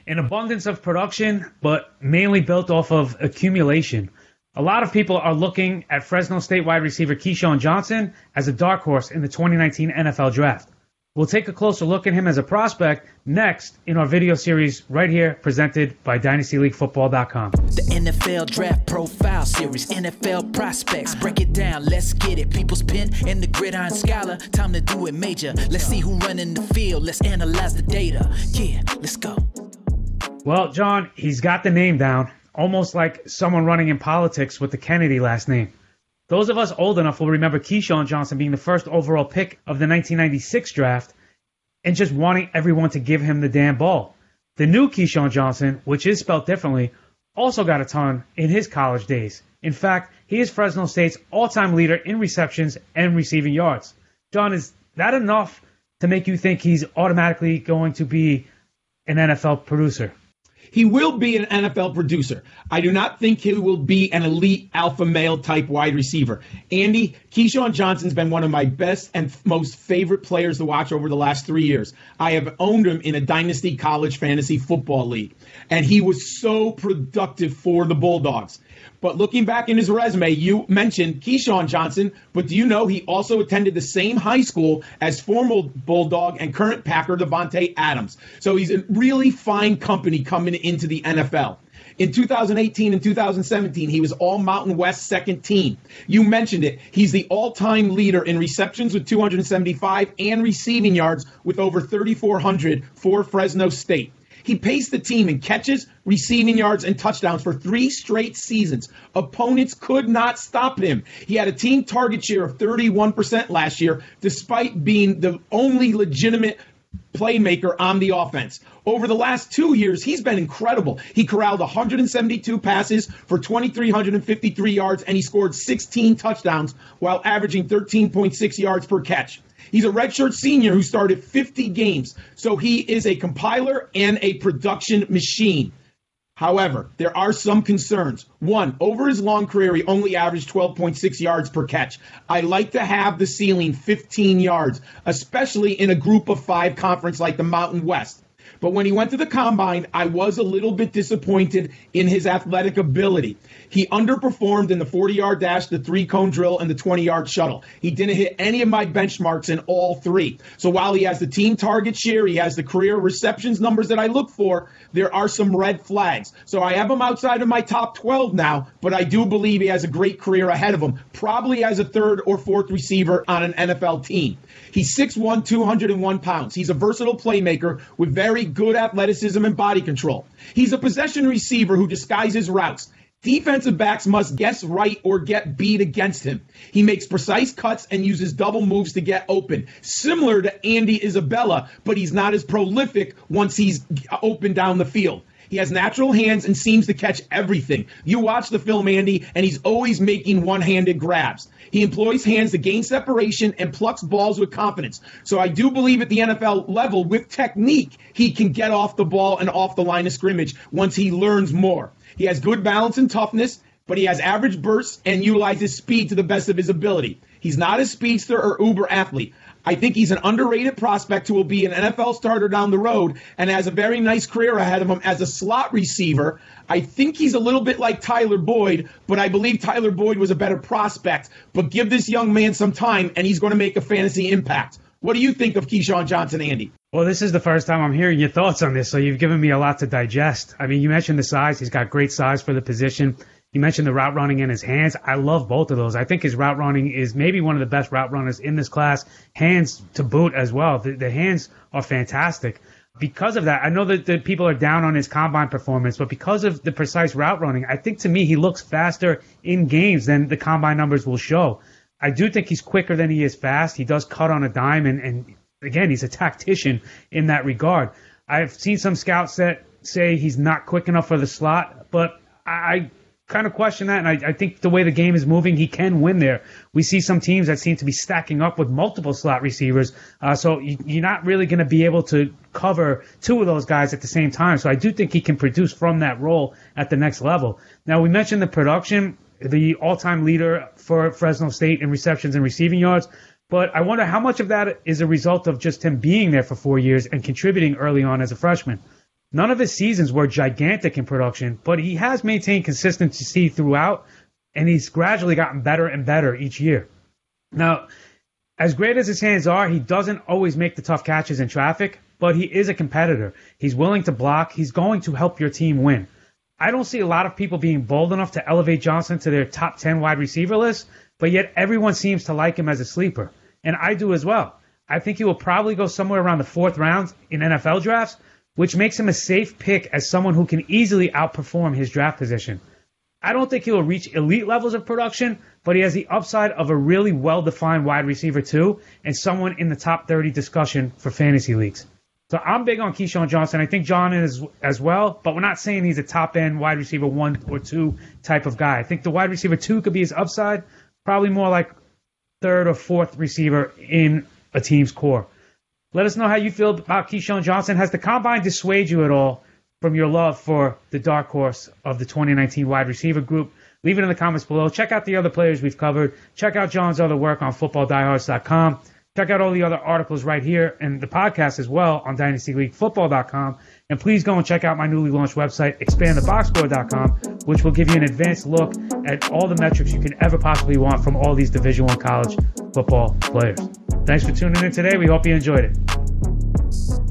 An abundance of production, but mainly built off of accumulation. A lot of people are looking at Fresno State wide receiver KeeSean Johnson as a dark horse in the 2019 NFL Draft. We'll take a closer look at him as a prospect next in our video series right here, presented by DynastyLeagueFootball.com. The NFL Draft Profile Series, NFL Prospects. Break it down, let's get it. People's pen and the gridiron scholar. Time to do it major. Let's see who running the field. Let's analyze the data. Yeah, let's go. Well, John, he's got the name down, almost like someone running in politics with the Kennedy last name. Those of us old enough will remember KeeSean Johnson being the first overall pick of the 1996 draft and just wanting everyone to give him the damn ball. The new KeeSean Johnson, which is spelled differently, also got a ton in his college days. In fact, he is Fresno State's all-time leader in receptions and receiving yards. John, is that enough to make you think he's automatically going to be an NFL producer? He will be an NFL producer. I do not think he will be an elite alpha male type wide receiver. Andy, KeeSean Johnson's been one of my best and most favorite players to watch over the last 3 years. I have owned him in a Dynasty College Fantasy Football League, and he was so productive for the Bulldogs. But looking back in his resume, you mentioned KeeSean Johnson, but do you know he also attended the same high school as former Bulldog and current Packer Davante Adams? So he's in really fine company coming into the NFL. In 2018 and 2017, he was all Mountain West second team. You mentioned it. He's the all-time leader in receptions with 275 and receiving yards with over 3,400 for Fresno State. He paced the team in catches, receiving yards, and touchdowns for 3 straight seasons. Opponents could not stop him. He had a team target share of 31% last year, despite being the only legitimate playmaker on the offense. Over the last 2 years, he's been incredible. He corralled 172 passes for 2,353 yards, and he scored 16 touchdowns while averaging 13.6 yards per catch. He's a redshirt senior who started 50 games, so he is a compiler and a production machine. However, there are some concerns. One, over his long career, he only averaged 12.6 yards per catch. I like to have the ceiling 15 yards, especially in a group of 5 conference like the Mountain West. But when he went to the combine, I was a little bit disappointed in his athletic ability. He underperformed in the 40-yard dash, the 3-cone drill, and the 20-yard shuttle. He didn't hit any of my benchmarks in all 3. So while he has the team target share, he has the career receptions numbers that I look for, there are some red flags. So I have him outside of my top 12 now, but I do believe he has a great career ahead of him, probably as a 3rd or 4th receiver on an NFL team. He's 6'1", 201 pounds. He's a versatile playmaker with very good athleticism and body control. He's a possession receiver who disguises routes. Defensive backs must guess right or get beat against him. He makes precise cuts and uses double moves to get open, similar to Andy Isabella, but he's not as prolific once he's open down the field. He has natural hands and seems to catch everything. You watch the film, Andy, and he's always making one-handed grabs. He employs hands to gain separation and plucks balls with confidence. So I do believe at the NFL level, with technique, he can get off the ball and off the line of scrimmage once he learns more. He has good balance and toughness, but he has average bursts and utilizes speed to the best of his ability. He's not a speedster or uber athlete. I think he's an underrated prospect who will be an NFL starter down the road and has a very nice career ahead of him as a slot receiver. I think he's a little bit like Tyler Boyd, but I believe Tyler Boyd was a better prospect. But give this young man some time, and he's going to make a fantasy impact. What do you think of KeeSean Johnson, Andy? Well, this is the first time I'm hearing your thoughts on this, so you've given me a lot to digest. I mean, you mentioned the size. He's got great size for the position. You mentioned the route running in his hands. I love both of those. I think his route running is maybe one of the best route runners in this class. Hands to boot as well. The hands are fantastic. Because of that, I know that the people are down on his combine performance, but because of the precise route running, I think to me he looks faster in games than the combine numbers will show. I do think he's quicker than he is fast. He does cut on a dime, and again, he's a tactician in that regard. I've seen some scouts that say he's not quick enough for the slot, but I kind of question that, and I think the way the game is moving, he can win there. We see some teams that seem to be stacking up with multiple slot receivers, so you're not really going to be able to cover 2 of those guys at the same time. So I do think he can produce from that role at the next level. Now, we mentioned the production, the all-time leader for Fresno State in receptions and receiving yards, but I wonder how much of that is a result of just him being there for 4 years and contributing early on as a freshman. None of his seasons were gigantic in production, but he has maintained consistency throughout, and he's gradually gotten better and better each year. Now, as great as his hands are, he doesn't always make the tough catches in traffic, but he is a competitor. He's willing to block. He's going to help your team win. I don't see a lot of people being bold enough to elevate Johnson to their top 10 wide receiver list, but yet everyone seems to like him as a sleeper, and I do as well. I think he will probably go somewhere around the 4th round in NFL drafts, which makes him a safe pick as someone who can easily outperform his draft position. I don't think he will reach elite levels of production, but he has the upside of a really well-defined wide receiver too, and someone in the top 30 discussion for fantasy leagues. So I'm big on KeeSean Johnson. I think John is as well, but we're not saying he's a top-end wide receiver 1 or 2 type of guy. I think the wide receiver 2 could be his upside, probably more like 3rd or 4th receiver in a team's core. Let us know how you feel about KeeSean Johnson. Has the combine dissuaded you at all from your love for the dark horse of the 2019 wide receiver group? Leave it in the comments below. Check out the other players we've covered. Check out John's other work on footballdiehards.com. Check out all the other articles right here and the podcast as well on dynastyleaguefootball.com. And please go and check out my newly launched website, expandtheboxscore.com, which will give you an advanced look at all the metrics you can ever possibly want from all these Division I college football players. Thanks for tuning in today. We hope you enjoyed it.